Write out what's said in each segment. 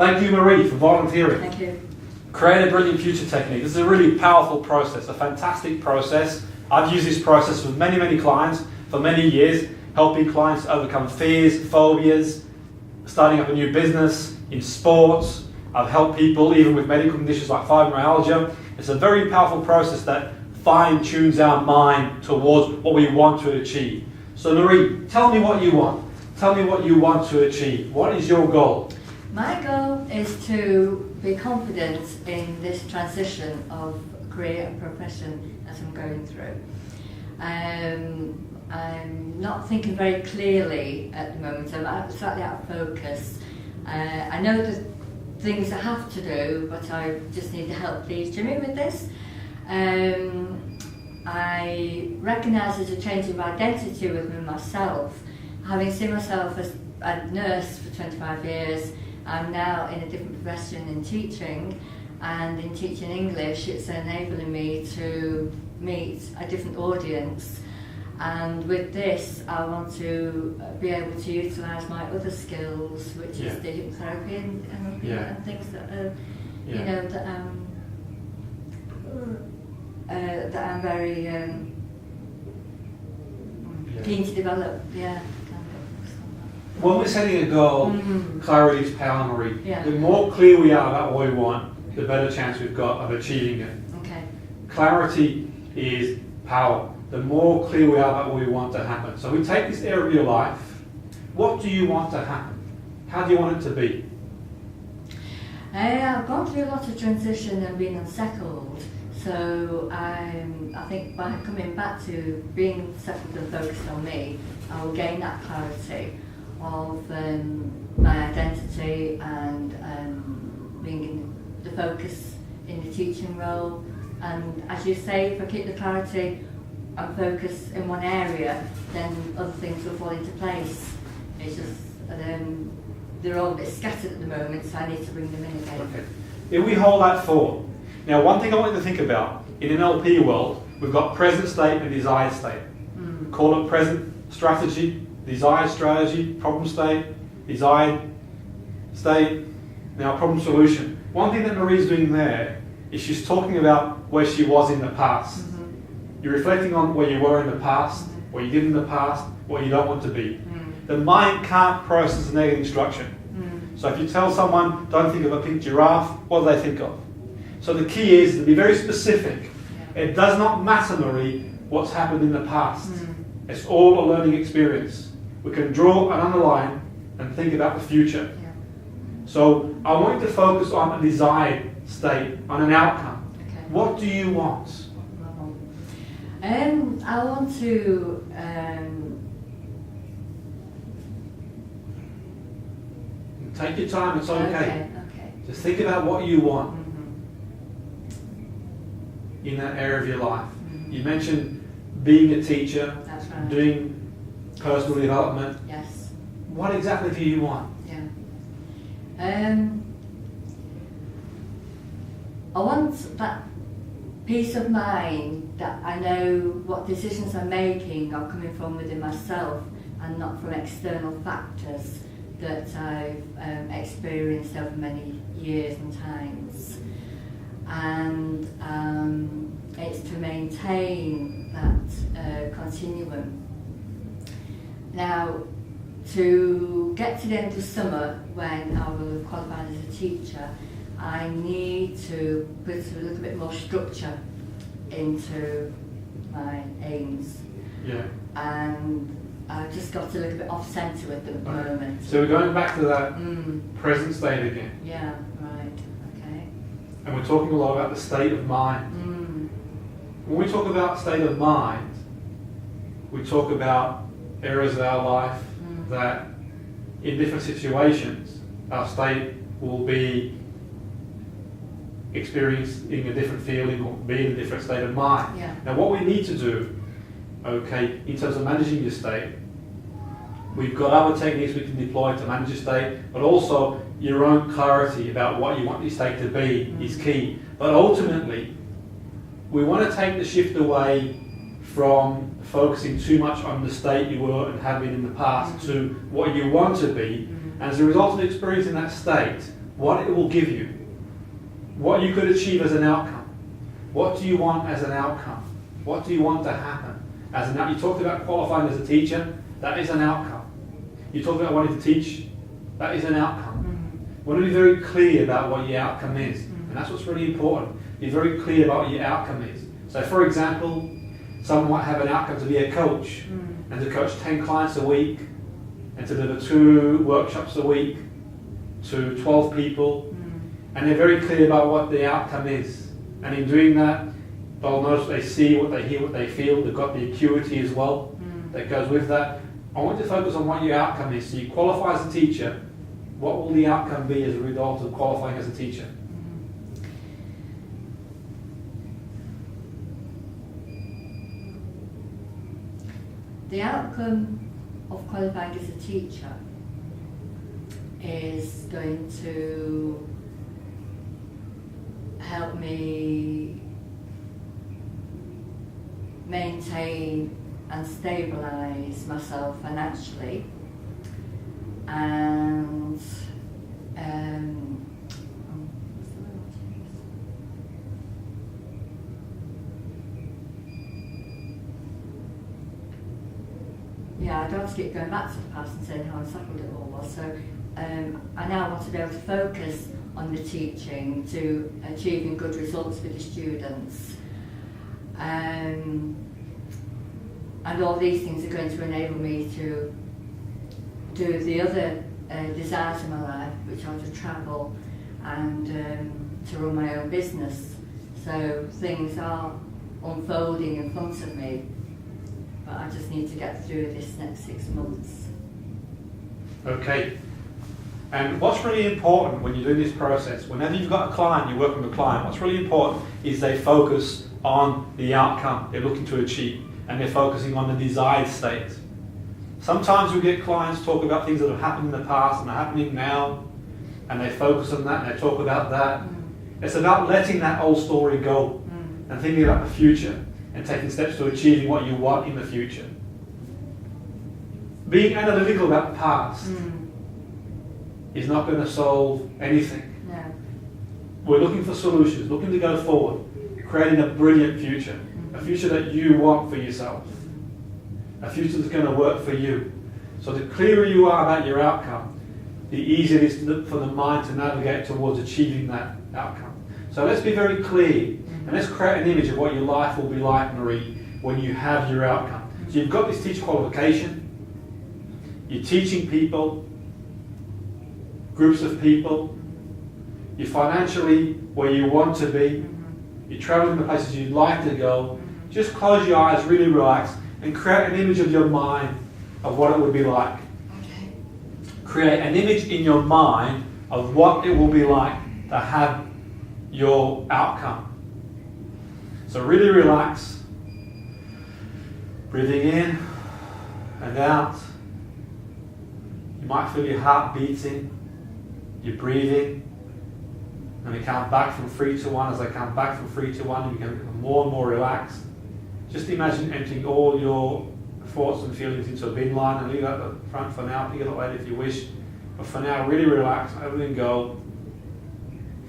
Thank you, Marie, for volunteering. Thank you. Create a Brilliant Future technique. This is a really powerful process, a fantastic process. I've used this process with many, many clients for many years, helping clients overcome fears, phobias, starting up a new business, in sports. I've helped people even with medical conditions like fibromyalgia. It's a very powerful process that fine-tunes our mind towards what we want to achieve. So Marie, tell me what you want. Tell me what you want to achieve. What is your goal? My goal is to be confident in this transition of career and profession that I'm going through. I'm not thinking very clearly at the moment. I'm slightly out of focus. I know the things I have to do, but I just need to help please Jimmy with this. I recognise there's a change of identity within myself. Having seen myself as a nurse for 25 years, I'm now in a different profession in teaching, and in teaching English it's enabling me to meet a different audience, and with this I want to be able to utilise my other skills, which is digital therapy and things that are, you know, that I'm very keen to develop. When we're setting a goal, clarity is power, Marie. The more clear we are about what we want, the better chance we've got of achieving it. Okay. Clarity is power. The more clear we are about what we want to happen. So we take this area of your life. What do you want to happen? How do you want it to be? I've gone through a lot of transition and been unsettled. So I think by coming back to being settled and focused on me, I will gain that clarity of my identity and being in the focus in the teaching role. And as you say, if I keep the clarity and focus in one area, then other things will fall into place. It's just they're all a bit scattered at the moment, so I need to bring them in again. Okay. If we hold that thought. Now, one thing I want you to think about, in NLP world, we've got present state and desired state. Call it present strategy, desired strategy, problem state, desired state, now problem solution. One thing that Marie's doing there is she's talking about where she was in the past. You're reflecting on where you were in the past, what you did in the past, what you don't want to be. The mind can't process a negative instruction. So if you tell someone, don't think of a pink giraffe, what do they think of? So the key is to be very specific. It does not matter, Marie, what's happened in the past. It's all a learning experience. We can draw and underline and think about the future. So I want you to focus on a desired state, on an outcome. What do you want? I want to take your time, it's okay. Just think about what you want in that area of your life. You mentioned being a teacher, doing personal development. Yes. What exactly do you want? I want that peace of mind that I know what decisions I'm making are coming from within myself and not from external factors that I've experienced over many years and times. And it's to maintain that continuum. Now, to get to the end of summer, when I will have qualified as a teacher, I need to put a little bit more structure into my aims. And I've just got a little bit off centre with them at the moment. So we're going back to that present state again. And we're talking a lot about the state of mind. When we talk about state of mind, we talk about areas of our life that in different situations our state will be experienced in a different feeling or be in a different state of mind. Now what we need to do, in terms of managing your state, we've got other techniques we can deploy to manage your state, but also your own clarity about what you want your state to be is key. But ultimately, we want to take the shift away from focusing too much on the state you were and have been in the past to what you want to be. And as a result of experiencing that state, what it will give you, what you could achieve as an outcome. What do you want as an outcome? What do you want to happen? You talked about qualifying as a teacher, that is an outcome. You talked about wanting to teach, that is an outcome. You want to be very clear about what your outcome is, and that's what's really important. Be very clear about what your outcome is. So for example, someone might have an outcome to be a coach, and to coach 10 clients a week, and to deliver 2 workshops a week to 12 people, and they're very clear about what the outcome is. And in doing that, they'll notice what they see, what they hear, what they feel. They've got the acuity as well that goes with that. I want you to focus on what your outcome is. So you qualify as a teacher, what will the outcome be as a result of qualifying as a teacher? The outcome of qualifying as a teacher is going to help me maintain and stabilise myself financially, and I don't want to keep going back to the past and saying how unsettled it all was. So I now want to be able to focus on the teaching, to achieving good results with the students. And all these things are going to enable me to do the other desires in my life, which are to travel and to run my own business. So things are unfolding in front of me, but I just need to get through this next 6 months. Okay. And what's really important when you're doing this process, whenever you've got a client, you're working with a client, what's really important is they focus on the outcome they're looking to achieve, and they're focusing on the desired state. Sometimes we get clients talk about things that have happened in the past and are happening now, and they focus on that and they talk about that. It's about letting that old story go and thinking about the future and taking steps to achieving what you want in the future. Being analytical about the past is not going to solve anything. No. We're looking for solutions, looking to go forward, creating a brilliant future, a future that you want for yourself, a future that's going to work for you. So the clearer you are about your outcome, the easier it is for the mind to navigate towards achieving that outcome. So let's be very clear, and let's create an image of what your life will be like, Marie, when you have your outcome. So you've got this teacher qualification, you're teaching people, groups of people, you're financially where you want to be, you're traveling the places you'd like to go. Just close your eyes, really relax, and create an image of your mind of what it would be like. Okay. Create an image in your mind of what it will be like to have your outcome. So really relax, breathing in and out. You might feel your heart beating, you're breathing, and we count back from 3 to 1. As I count back from 3 to 1, you become more and more relaxed. Just imagine emptying all your thoughts and feelings into a bin line, and leave that at the front for now. Pick it up later if you wish. But for now, really relax, let everything go.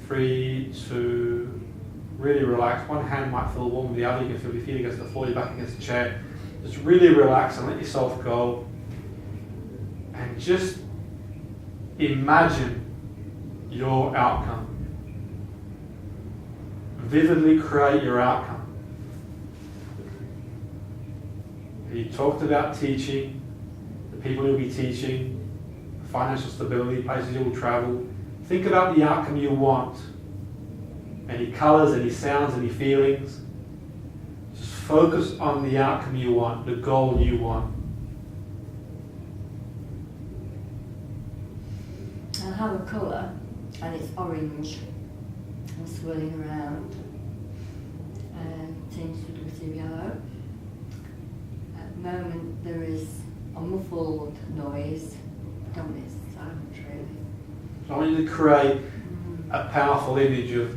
3, 2, really relax. One hand might feel warm with the other. You can feel your feet against the floor, your back against the chair. Just really relax and let yourself go. And just imagine your outcome. Vividly create your outcome. You talked about teaching, the people you'll be teaching, financial stability, places you'll travel. Think about the outcome you want. Any colours, any sounds, any feelings. Just focus on the outcome you want, the goal you want. I have a colour, and it's orange. I'm swirling around, tinged with a bit of yellow. At the moment there is a muffled noise. I don't want it silent really. So I want you to create a powerful image of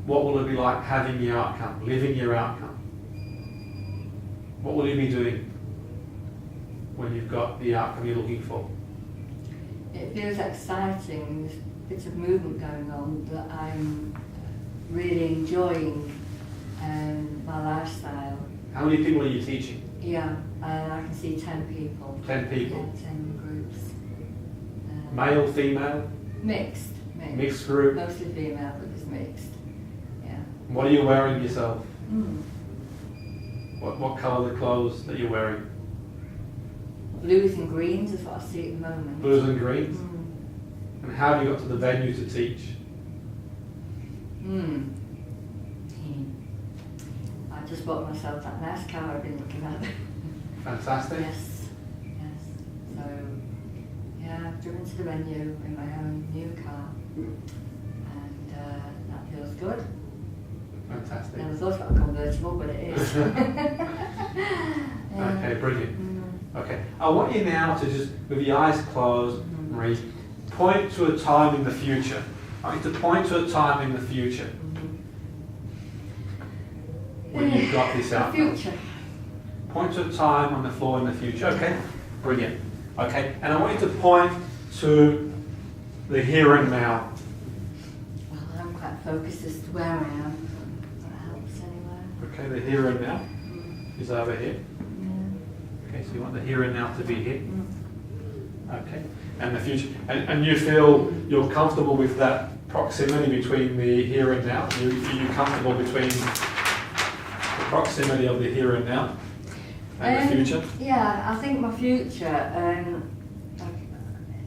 what will it be like having your outcome, living your outcome. What will you be doing when you've got the outcome you're looking for? It feels exciting bits of movement going on that I'm really enjoying my lifestyle. How many people are you teaching? Yeah, I can see 10 people. 10 people. Yeah, 10 groups. Male, female? Mixed. Mixed group? Mostly female, but it's mixed. Yeah. What are you wearing yourself? Mm. What colour are the clothes that you're wearing? Blues and greens is what I see at the moment. Blues and greens? Mm. And how have you got to the venue to teach? I just bought myself that nice car I've been looking at. Fantastic. Yes. So, yeah, I've driven to the venue in my own new car, and that feels good. Fantastic. Never thought about a convertible, but it is. Yeah. Okay, brilliant. Okay, I want you now to just, with your eyes closed, Marie, point to a time in the future. I want you to point to a time in the future when you've got this out. Future. Point to a time on the floor in the future. Okay, brilliant. Okay, and I want you to point to the here and now. Well, I'm quite focused as to where I am. That helps anyway. Okay, the here and now is over here. Yeah. Okay, so you want the here and now to be here. Okay, and the future, and you feel you're comfortable with that proximity between the here and now? Are you comfortable between the proximity of the here and now and the future? Yeah, I think my future,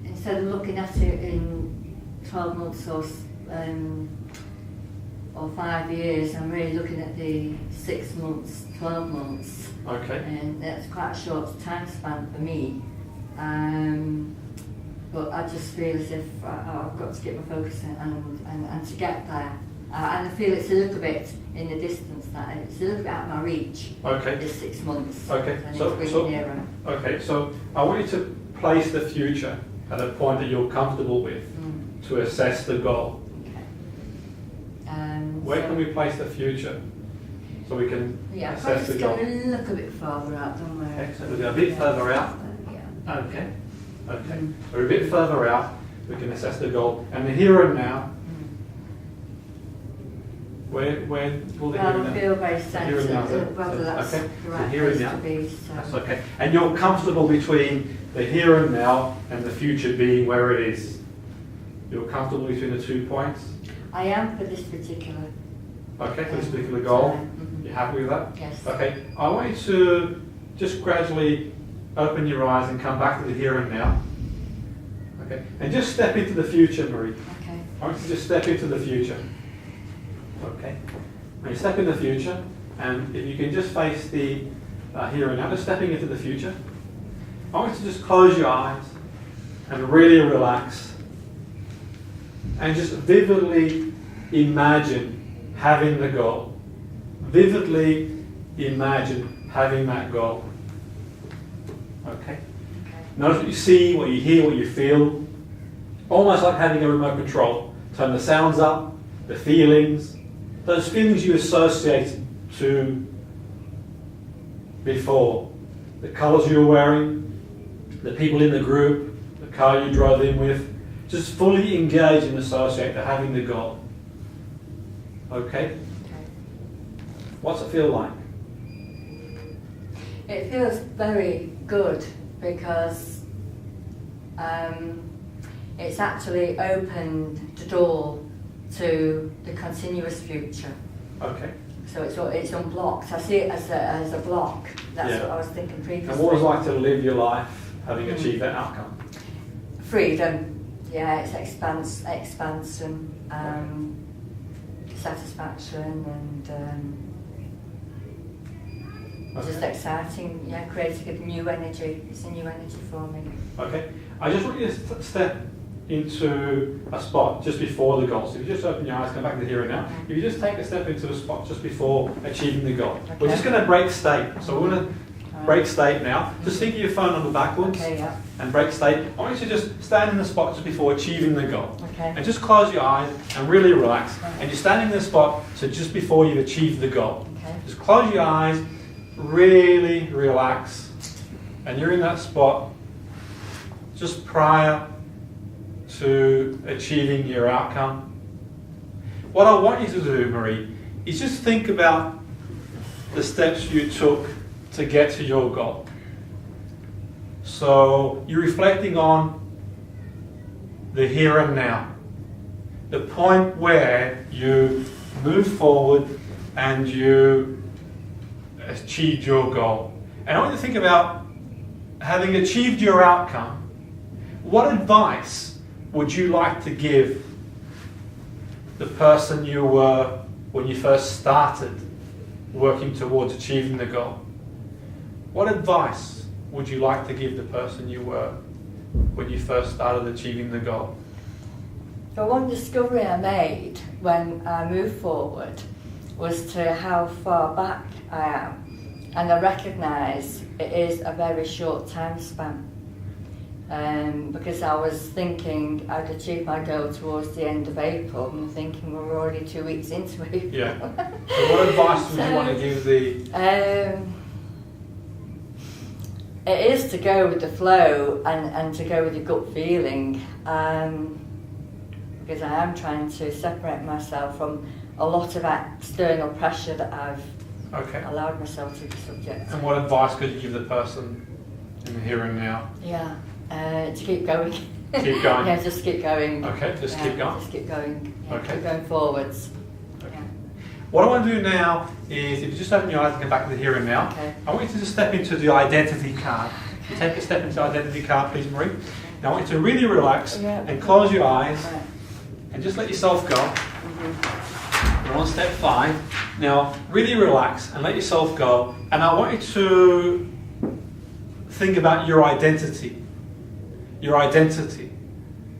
instead of looking at it in 12 months or 5 years, I'm really looking at the 6 months, 12 months. Okay. And that's quite a short time span for me. But I just feel as if I've got to get my focus and to get there. And I feel it's a little bit in the distance now. It's a little bit out of my reach. Okay. This 6 months. Okay. And So, it's really nearer. okay. So I want you to place the future at a point that you're comfortable with to assess the goal. Okay. Where can we place the future so we can assess the just goal? going to look a bit farther out, don't we? Okay. So we'll go a bit further out. Yeah. Okay. Okay. So we're a bit further out. We can assess the goal and the here and now. Where will the here and Well, now? I feel very Here and now, sensitive whether that's okay. the So right here and place now. to be. So. That's okay. And you're comfortable between the here and now and the future being where it is. You're comfortable between the 2 points. I am for this particular. Okay, for this particular goal. Mhm. You're happy with that? Yes. Okay. I want you to just gradually open your eyes and come back to the here and now. Okay. And just step into the future, Marie. Okay. I want you to just step into the future. Okay. Now you step in the future, and if you can just face the here and now, just stepping into the future. I want you to just close your eyes and really relax, and just vividly imagine having the goal. Vividly imagine having that goal. Okay. Notice what you see, what you hear, what you feel. Almost like having a remote control. Turn the sounds up, the feelings, those feelings you associate to before. The colours you were wearing, the people in the group, the car you drove in with. Just fully engage and associate to having the goal. Okay? What's it feel like? It feels very good because it's actually opened the door to the continuous future. Okay. So it's unblocked. I see it as a block. That's Yeah. what I was thinking previously. And what was it like to live your life having achieved that outcome? Freedom. Yeah, it's expansion, satisfaction, and just exciting. Yeah, creating a new energy. It's a new energy for me. Okay. I just want you to step into a spot just before the goal. So if you just open your eyes, come back to the here and now. If you just take a step into a spot just before achieving the goal. Okay. We're just going to break state. So we're going to break state now. Just think of your phone number backwards Okay, yeah. and break state. I want you to just stand in the spot just before achieving the goal. Okay. And just close your eyes and really relax. And you're standing in the spot so just before you've achieved the goal. Okay. Just close your eyes, really relax. And you're in that spot just prior to achieving your outcome. What I want you to do, Marie, is just think about the steps you took to get to your goal. So you're reflecting on the here and now, the point where you moved forward and you achieved your goal. And I want you to think about, having achieved your outcome, what advice would you like to give the person you were when you first started working towards achieving the goal? What advice would you like to give the person you were when you first started achieving the goal? So one discovery I made when I moved forward was to how far back I am. And I recognise it is a very short time span. Because I was thinking I'd achieve my goal towards the end of April, and I'm thinking we're already 2 weeks into April. Yeah. So what advice would you want to give the... It is to go with the flow and to go with your gut feeling, because I am trying to separate myself from a lot of external pressure that I've allowed myself to be subject to. And what advice could you give the person in the here and now? Yeah, to keep going. Keep going? Yeah, just keep going. Okay, just keep going? Just keep going. Yeah, Okay. keep going forwards. Okay. Yeah. What I want to do now is, if you just open your eyes and come back to the here and now, Okay. I want you to just step into the identity card. You take a step into the identity card, please, Marie. Now I want you to really relax and close your eyes Right. and just let yourself go. Mm-hmm. We're on step 5. Now, really relax and let yourself go. And I want you to think about your identity. Your identity.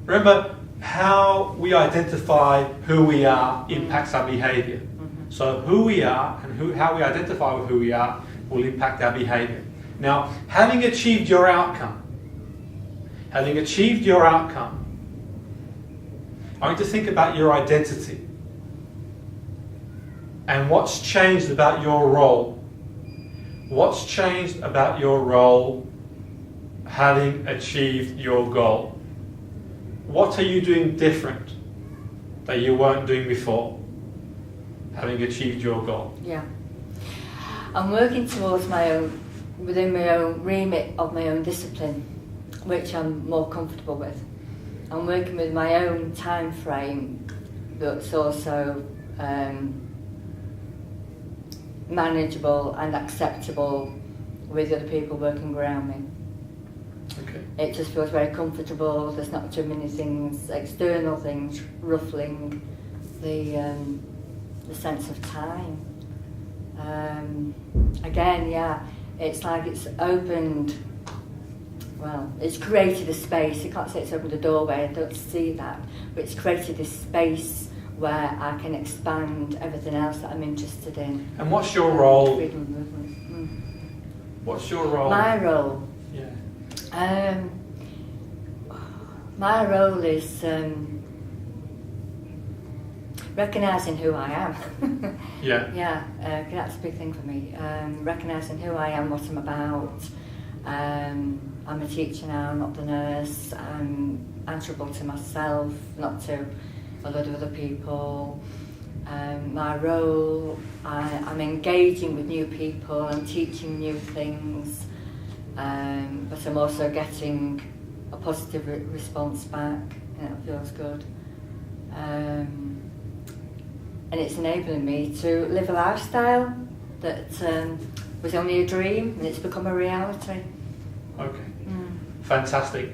Remember, how we identify who we are impacts our behavior. Mm-hmm. So who we are and how we identify with who we are will impact our behavior. Now, having achieved your outcome, I want you to think about your identity and what's changed about your role. What's changed about your role having achieved your goal? What are you doing different that you weren't doing before, having achieved your goal? Yeah. I'm working towards within my own remit of my own discipline, which I'm more comfortable with. I'm working with my own time frame that's also manageable and acceptable with other people working around me. Okay. It just feels very comfortable. There's not too many things, external things, ruffling the sense of time. Again, yeah, it's like it's opened. Well, it's created a space. You can't say it's opened a doorway. I don't see that, but it's created this space where I can expand everything else that I'm interested in. And what's your role? Freedom of movement. What's your role? My role. Yeah. My role is recognising who I am. Yeah. Yeah, that's a big thing for me. Recognising who I am, what I'm about. I'm a teacher now, not the nurse. I'm answerable to myself, not to a lot of other people. My role, I'm engaging with new people, I'm teaching new things, but I'm also getting a positive response back, and it feels good. And it's enabling me to live a lifestyle that was only a dream, and it's become a reality. Okay. Fantastic.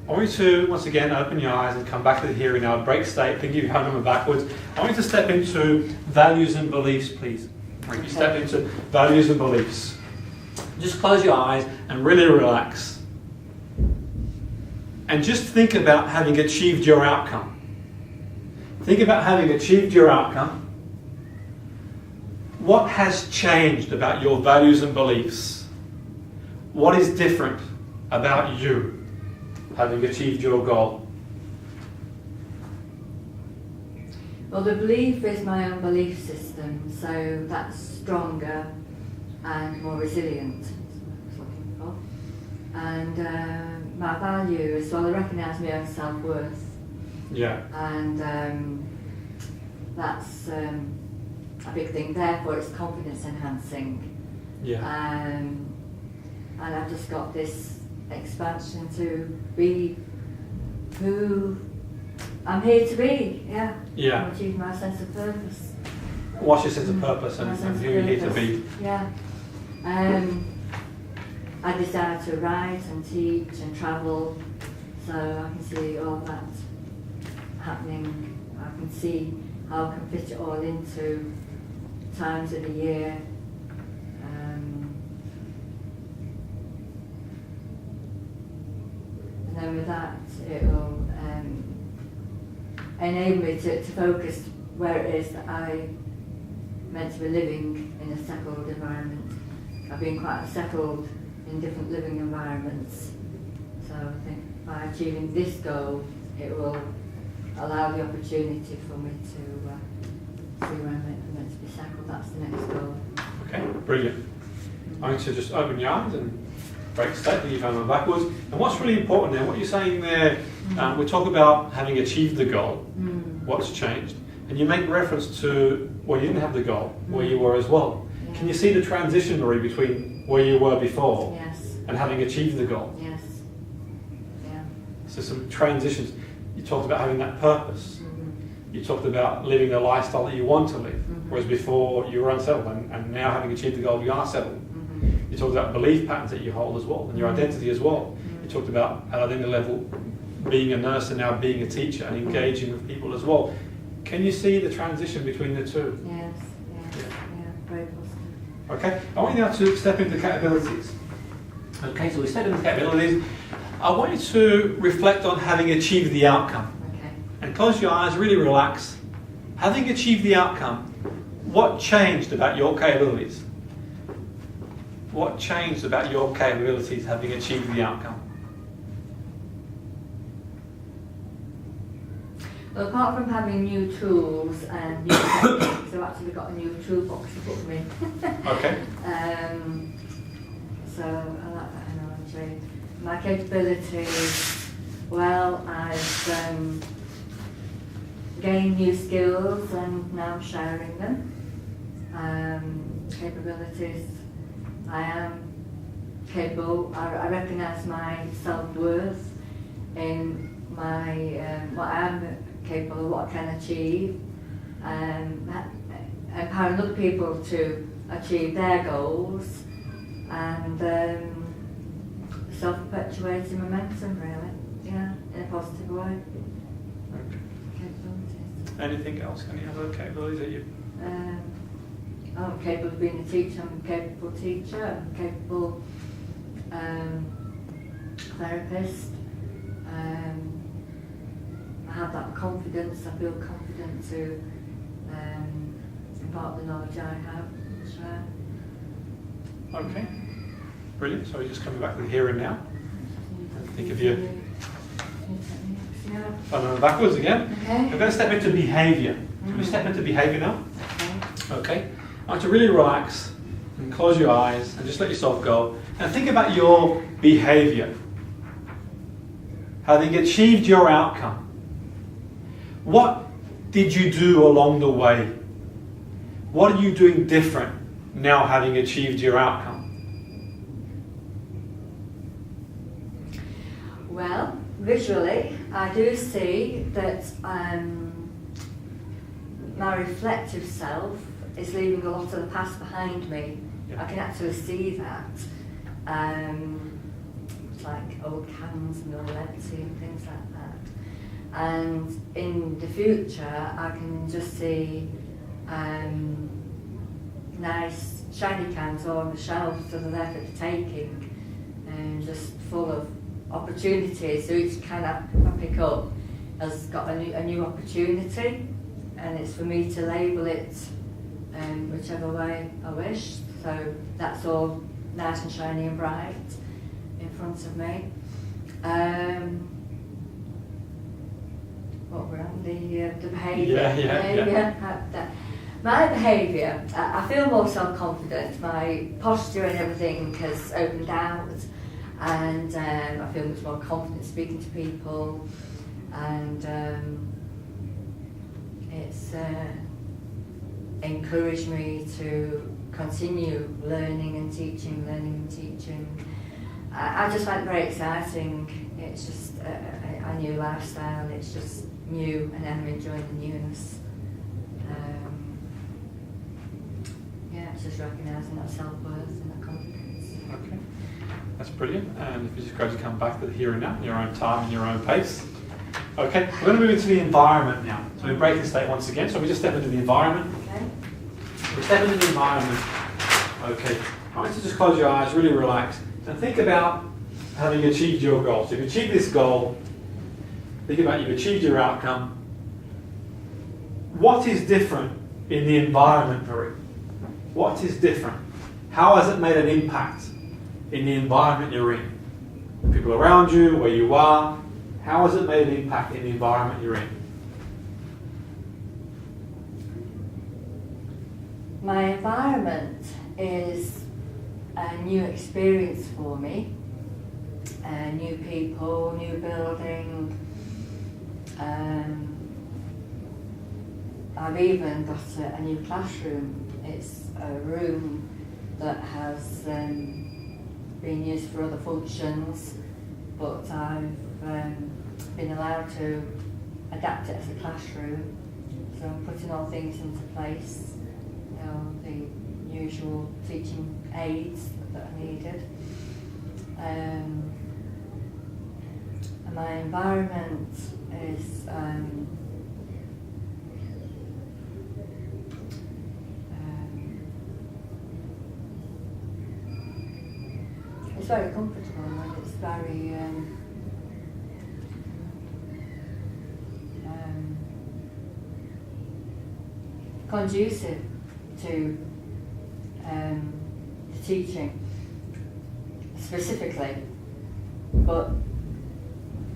I want you to, once again, open your eyes and come back to the here and now. Break state, think of your hand on backwards. I want you to step into values and beliefs, please. When you step into values and beliefs, just close your eyes and really relax. And just think about having achieved your outcome. Think about having achieved your outcome. What has changed about your values and beliefs? What is different about you having achieved your goal? Well, the belief is my own belief system, so that's stronger and more resilient, is what I was looking for. And my values, well, I recognise my own self-worth. Yeah. And that's a big thing. Therefore, it's confidence enhancing. Yeah. And I've just got this expansion to be who I'm here to be. Yeah. Yeah. Achieve my sense of purpose. What's your sense of purpose and who you need to be? Yeah. I desire to write and teach and travel, so I can see all that happening. I can see how I can fit it all into times of the year. And then with that, it will enable me to focus where it is that I meant to be living in a settled environment. I've been quite settled in different living environments, so I think by achieving this goal, it will allow the opportunity for me to see where I'm meant to be settled. That's the next goal. Okay, brilliant. I'm going to just open your eyes and break the state that you found on backwards. And what's really important there, what you're saying there, we talk about having achieved the goal, what's changed, and you make reference to when you didn't have the goal, where you were as well. Yeah. Can you see the transition, Marie, between where you were before Yes. and having achieved the goal? Yes. Yeah. So some transitions. You talked about having that purpose. You talked about living the lifestyle that you want to live, whereas before you were unsettled, and now having achieved the goal, you are settled. You talked about belief patterns that you hold as well, and your identity as well. You talked about at a linear level being a nurse and now being a teacher and engaging with people as well. Can you see the transition between the two? Yes. Yeah. Very positive. Okay, I want you now to step into capabilities. Okay, so we step into capabilities. I want you to reflect on having achieved the outcome. Okay. And close your eyes, really relax. Having achieved the outcome, what changed about your capabilities? What changed about your capabilities having achieved the outcome? Well, apart from having new tools and new techniques, I've actually got a new toolbox to put them in. Okay. So I like that analogy. My capabilities, well, I've gained new skills and now I'm sharing them. Capabilities, I am capable. I recognise my self-worth in my what I am capable of, what I can achieve, empowering other people to achieve their goals, and self-perpetuating momentum, really, yeah, in a positive way. Okay. Capabilities. Anything else? Any other capabilities that you... I'm capable of being a teacher, I'm a capable teacher, I'm a capable therapist. I have that confidence, I feel confident to impart the knowledge I have. Share. Okay, brilliant. So we're just coming back to the here and now. Think of you. And backwards again. Okay. We're going to step into behaviour. Can we step into behaviour now? Okay. I want you to really relax and close your eyes and just let yourself go. And think about your behaviour. Having achieved your outcome, what did you do along the way? What are you doing different now having achieved your outcome? Well, visually, I do see that my reflective self is leaving a lot of the past behind me. Yeah. I can actually see that. It's like old cans and all empty and things like that. And in the future, I can just see nice shiny cans all on the shelves that are there for the taking, and just full of opportunities. So each can I pick up has got a new opportunity, and it's for me to label it whichever way I wish. So that's all nice and shiny and bright in front of me. What we're on, the behaviour. Yeah. My behaviour, I feel more self-confident. My posture and everything has opened out, and I feel much more confident speaking to people. and it's encouraged me to continue learning and teaching. I just find it very exciting. It's just a new lifestyle. It's just new, and I'm enjoying the newness. Yeah, it's just recognising that self-worth and that confidence. Okay, that's brilliant. And if you just gradually come back to the here and now, your own time and your own pace. Okay, we're going to move into the environment now. So we break the state once again. So we just step into the environment. Okay. We step into the environment. Okay, I want you to just close your eyes, really relax, and think about having achieved your goal. So if you achieve this goal, think about you've achieved your outcome. What is different in the environment for it? What is different? How has it made an impact in the environment you're in? The people around you, where you are, how has it made an impact in the environment you're in? My environment is a new experience for me. New people, new building. I've even got a new classroom. It's a room that has been used for other functions, but I've been allowed to adapt it as a classroom. So I'm putting all things into place, you know, the usual teaching aids that are needed. And my environment is it's very comfortable and it's very conducive to the teaching specifically, but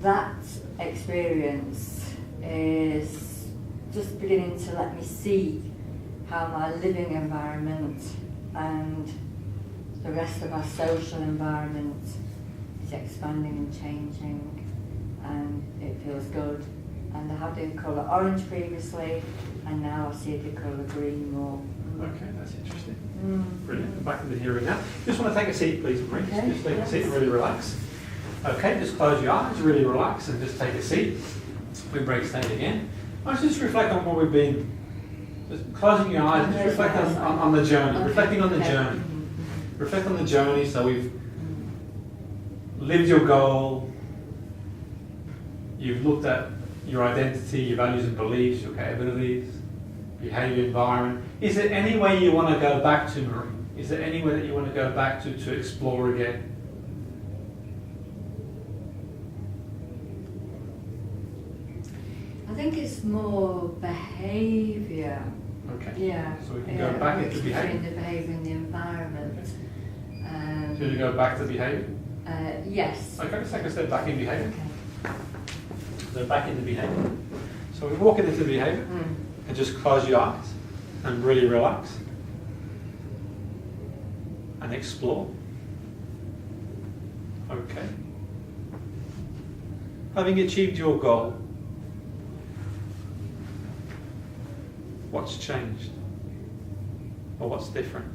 that experience is just beginning to let me see how my living environment and the rest of my social environment is expanding and changing, and it feels good. And I had the colour orange previously, and now I see the colour green more. Okay, that's interesting. Brilliant. Back to the here and now. Just want to take a seat, please, Marie. Okay. Just take a seat and really relax. Okay, just close your eyes, really relax, and just take a seat. We break state again. I want you to just reflect on what we've been. Just closing your eyes, just reflect on the journey. Okay. Reflecting on the journey. Reflect on the journey. So we've lived your goal. You've looked at your identity, your values and beliefs, your capabilities, behaviour, environment. Is there any way you want to go back to, Marie? Is there any way that you want to go back to explore again? I think it's more behaviour. Okay. Yeah. So we can go back into behaviour. Between the behaviour and the environment. Okay. Should we go back to behaviour? Yes. Okay, let's take a step back in behaviour. Okay. So back into behaviour. So we walk into behaviour and just close your eyes and really relax and explore. Okay. Having achieved your goal, what's changed? Or what's different?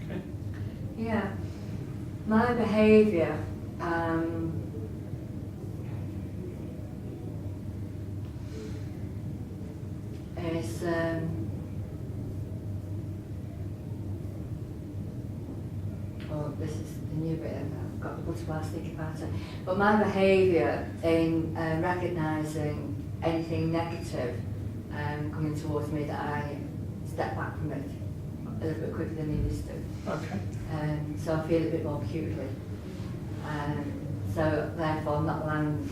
Okay. Yeah. My behaviour is well, this is the new bit. I've got the butterfly sticky pattern. But my behaviour in recognising anything negative coming towards me, that I step back from it a little bit quicker than I used to. Okay. So I feel a bit more acutely. So therefore I'm not allowing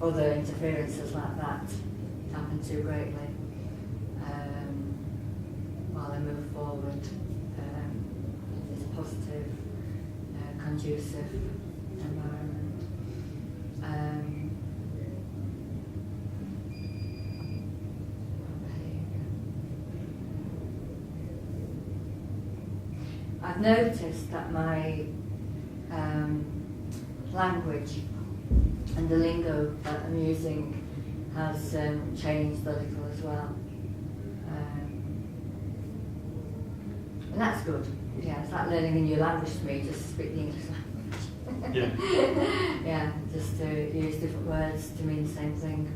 other interferences like that to happen too greatly while I move forward in this positive, conducive environment. I've noticed that my language and the lingo that I'm using has changed a little as well. And that's good. Yeah, it's like learning a new language to me, just to speak the English language. Yeah. Yeah, just to use different words to mean the same thing.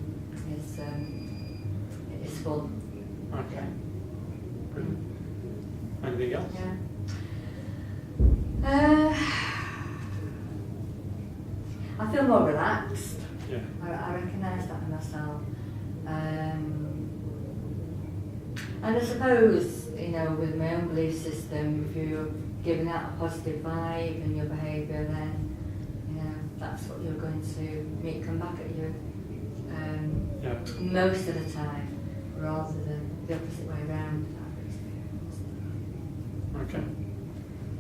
It's fun. Okay. Brilliant. Anything else? Yeah. I feel more relaxed. Yeah. I recognise that in myself. And I suppose, you know, with my own belief system, if you're giving out a positive vibe in your behaviour, then, you know, that's what you're going to come back at you Yeah. most of the time, rather than the opposite way around. Okay.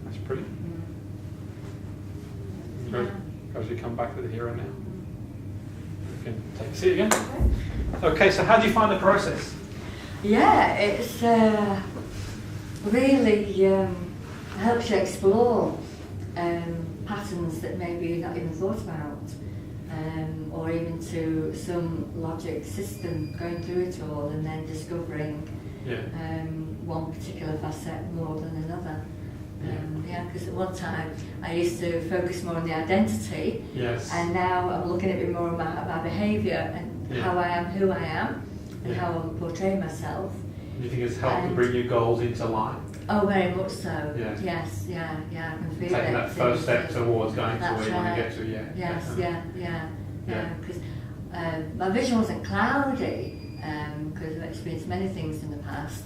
That's brilliant. Yeah. As we come back to the here and now. You can take a seat again. Okay, so how do you find the process? Yeah, it's really helps you explore patterns that maybe you've not even thought about, or even to some logic system, going through it all and then discovering one particular facet more than another. Because at one time I used to focus more on the identity, and now I'm looking at it more about my behaviour and how I am, who I am, and how I portray myself. Do you think it's helped to bring your goals into line? Oh, very much so. Yeah. Yes, I can feel it. Taking that first step towards going to where you want to get to, Yes, definitely. because my vision wasn't cloudy, because I've experienced many things in the past,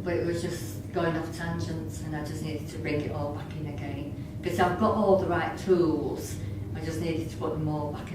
but it was just going off tangents, and I just needed to bring it all back in again. Because I've got all the right tools, I just needed to put them all back in.